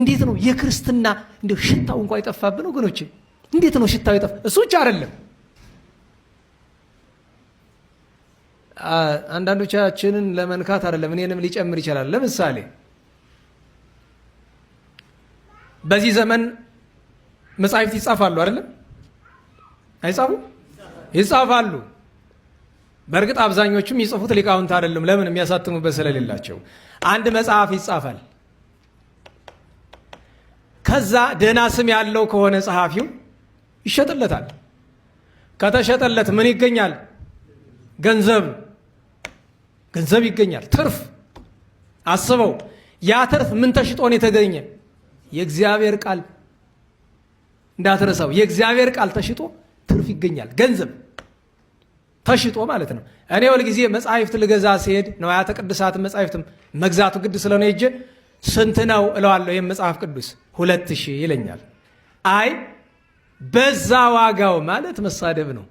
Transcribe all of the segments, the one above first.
እንዴት ነው የክርስትና እንደው ሽታው እንኳን የጠፋብን ወገኖች? እንዴት ነው ሽታው የጠፋ? እሱ ብቻ አይደለም። አንዳንዶቻችንን ለመንካት አይደለም እኔንም ሊጨምር ይችላል። ለምሳሌ በዚህ ዘመን መጻሕፍት ይጻፋሉ አይደለም? አይጻፉ? ይጻፋሉ። በእርግጥ አብዛኞቹም ይጽፉት ሊቃውንት አይደሉም። ለምን? የሚያሳትሙበት ስለሌላቸው። አንድ መጽሐፍ ይጻፋል። ከዛ ደህና ስም ያለው ከሆነ ጸሐፊው ይሸጥለታል። ከተሸጠለት ምን ይገኛል? ገንዘብ ይገኛል። ትርፍ። አስበው፣ ያ ትርፍ ምን ተሽጦ ነው የተገኘ? የእግዚአብሔር ቃል። እንዳትረሳው፣ የእግዚአብሔር ቃል ተሽጦ ትርፍ ይገኛል። ገንዘብ ተሽጦ ማለት ነው። እኔ ሁልጊዜ መጻሕፍት ልገዛ ሲሄድ ንዋያተ ቅድሳትን መጻሕፍትም መግዛቱ ግድ ስለሆነ ሄጄ ስንት ነው እለዋለሁ። ይህም መጽሐፍ ቅዱስ 2000 ይለኛል። አይ በዛ ዋጋው ማለት መሳደብ ነው።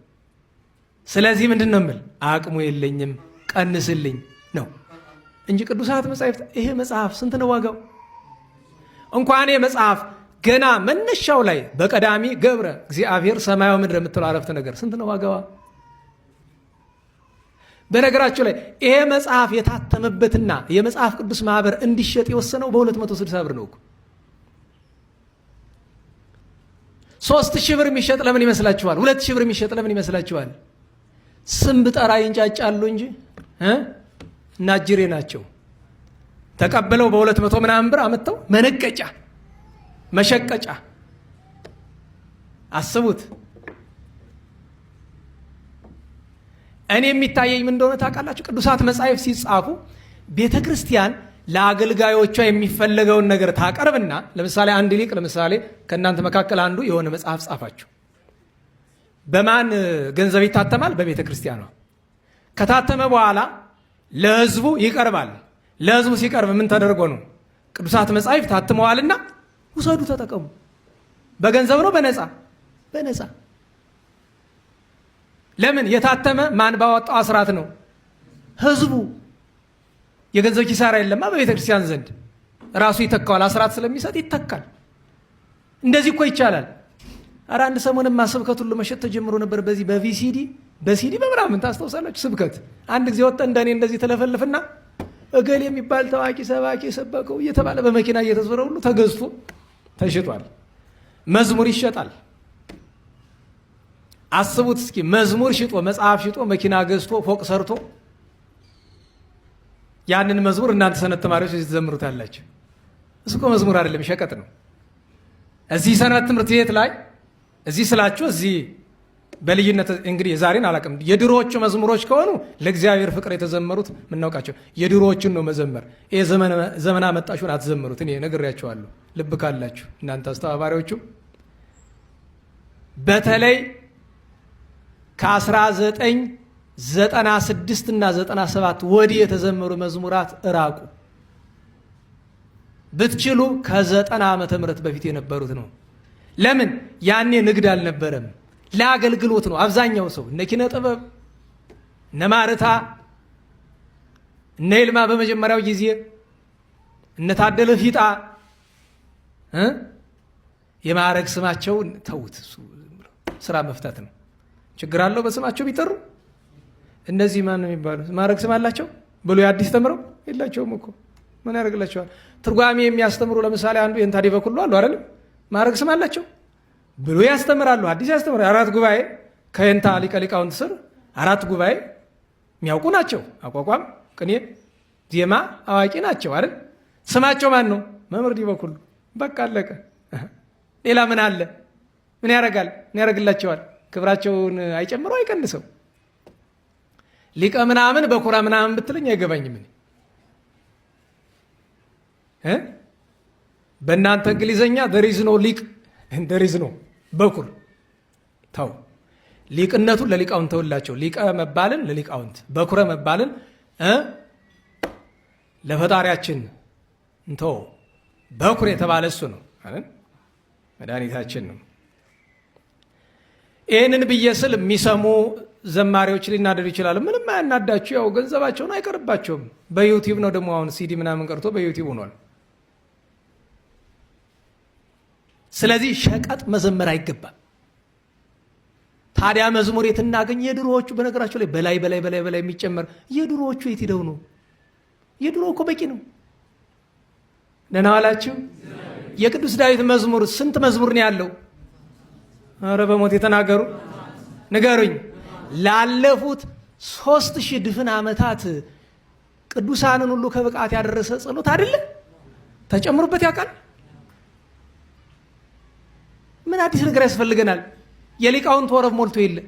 ስለዚህ ምንድን ነው የምል? አቅሙ የለኝም ቀንስልኝ ነው እንጂ ቅዱሳት መጻሕፍት ይሄ መጽሐፍ ስንት ነው ዋጋው? እንኳን መጽሐፍ ገና መነሻው ላይ በቀዳሚ ገብረ እግዚአብሔር ሰማያዊ ምድር የምትለው አረፍተ ነገር ስንት ነው ዋጋዋ? በነገራችሁ ላይ ይሄ መጽሐፍ የታተመበትና የመጽሐፍ ቅዱስ ማህበር እንዲሸጥ የወሰነው በ260 ብር ነው እኮ። 3000 ብር የሚሸጥ ለምን ይመስላችኋል? 2000 ብር የሚሸጥ ለምን ይመስላችኋል? ስም ብጠራ ይንጫጫሉ እንጂ ናጅሬ ናቸው። ተቀብለው በ200 ምናምን ብር አመጣው መነቀጫ መሸቀጫ። አስቡት። እኔ የሚታየኝ ምን እንደሆነ ታውቃላችሁ? ቅዱሳት መጻሕፍት ሲጻፉ ቤተ ክርስቲያን ለአገልጋዮቿ የሚፈለገውን ነገር ታቀርብና፣ ለምሳሌ አንድ ሊቅ፣ ለምሳሌ ከእናንተ መካከል አንዱ የሆነ መጽሐፍ ጻፋችሁ። በማን ገንዘብ ይታተማል? በቤተ ክርስቲያኗ። ከታተመ በኋላ ለሕዝቡ ይቀርባል። ለሕዝቡ ሲቀርብ ምን ተደርጎ ነው? ቅዱሳት መጻሕፍት ታትመዋልና ውሰዱ፣ ተጠቀሙ። በገንዘብ ነው? በነፃ። ለምን? የታተመ ማን ባወጣው አስራት ነው? ሕዝቡ። የገንዘብ ኪሳራ የለማ በቤተ ክርስቲያን ዘንድ። ራሱ ይተካዋል። አስራት ስለሚሰጥ ይተካል። እንደዚህ እኮ ይቻላል። ኧረ አንድ ሰሞንማ ስብከት ሁሉ መሸጥ ተጀምሮ ነበር። በዚህ በሲዲ በምናምን ታስታውሳላችሁ? ስብከት አንድ ጊዜ ወጣ። እንደኔ እንደዚህ ተለፈልፍና እገሌ የሚባል ታዋቂ ሰባኪ የሰበከው እየተባለ በመኪና እየተዞረ ሁሉ ተገዝቶ ተሽጧል። መዝሙር ይሸጣል። አስቡት እስኪ፣ መዝሙር ሽጦ መጽሐፍ ሽጦ መኪና ገዝቶ ፎቅ ሰርቶ ያንን መዝሙር እናንተ ሰንበት ተማሪዎች ትዘምሩታላችሁ። እሱ እኮ መዝሙር አይደለም፣ ሸቀጥ ነው። እዚህ ሰንበት ትምህርት ቤት ላይ እዚህ ስላችሁ እዚህ በልዩነት እንግዲህ የዛሬን አላውቅም። የድሮዎቹ መዝሙሮች ከሆኑ ለእግዚአብሔር ፍቅር የተዘመሩት የምናውቃቸው የድሮዎቹን ነው መዘመር። ይሄ ዘመን አመጣሹን አትዘምሩት። እኔ ነግሬያቸዋለሁ። ልብ ካላችሁ እናንተ አስተባባሪዎቹ በተለይ ከ1996 እና 97 ወዲህ የተዘመሩ መዝሙራት እራቁ። ብትችሉ ከ90 ዓመተ ምህረት በፊት የነበሩት ነው። ለምን? ያኔ ንግድ አልነበረም፣ ለአገልግሎት ነው። አብዛኛው ሰው እነ ኪነ ጥበብ እነ ማርታ እነ ይልማ በመጀመሪያው ጊዜ እነ ታደለ ፊጣ የማዕረግ ስማቸውን ተዉት። ስራ መፍታት ነው። ችግር አለው በስማቸው ቢጠሩ። እነዚህ ማን ነው የሚባሉት? ማዕረግ ስም አላቸው ብሎ አዲስ ተምረው የላቸውም እኮ። ምን ያደርግላቸዋል? ትርጓሜ የሚያስተምሩ ለምሳሌ አንዱ የእንታ ዲበ ኩሉ አሉ አይደለም? ማዕረግ ስም አላቸው ብሎ ያስተምራሉ፣ አዲስ ያስተምራሉ። 4 ጉባኤ ከየንታ ሊቀ ሊቃውንት ስር 4 ጉባኤ የሚያውቁ ናቸው። አቋቋም፣ ቅኔ፣ ዜማ አዋቂ ናቸው አይደል? ስማቸው ማን ነው? መምህር ዲበ ኩሉ። በቃ አለቀ። ሌላ ምን አለ? ምን ያደርጋል? ምን ያደርግላቸዋል? ክብራቸውን አይጨምረው አይቀንሰው። ሊቀ ምናምን በኩራ ምናምን ብትለኝ አይገባኝም። በእናንተ እንግሊዘኛ ደሪዝ ነው ሊቅ ደሪዝ ነው በኩር ተው። ሊቅነቱን ለሊቃውንት ተውላቸው። ሊቀ መባልን ለሊቃውንት፣ በኩረ መባልን ለፈጣሪያችን እንተው። በኩር የተባለ እሱ ነው አይደል? መድኃኒታችን ነው። ይህንን ብዬ ስል የሚሰሙ ዘማሪዎች ሊናደዱ ይችላሉ። ምንም አያናዳችሁ፣ ያው ገንዘባቸውን አይቀርባቸውም። በዩቲዩብ ነው ደግሞ አሁን ሲዲ ምናምን ቀርቶ በዩቲዩብ ሆኗል። ስለዚህ ሸቀጥ መዘመር አይገባም። ታዲያ መዝሙር የት እናገኝ? የድሮዎቹ በነገራቸው ላይ በላይ በላይ በላይ በላይ የሚጨመር የድሮዎቹ የት ሄደው ነው? የድሮ እኮ በቂ ነው። ደህና ዋላችሁ። የቅዱስ ዳዊት መዝሙር ስንት መዝሙር ነው ያለው? ኧረ በሞት የተናገሩ ንገሩኝ። ላለፉት 3000 ድፍን ዓመታት ቅዱሳንን ሁሉ ከብቃት ያደረሰ ጸሎት አይደለ? ተጨምሩበት ያውቃል። ምን አዲስ ነገር ያስፈልገናል? የሊቃውንት ወረብ ሞልቶ የለ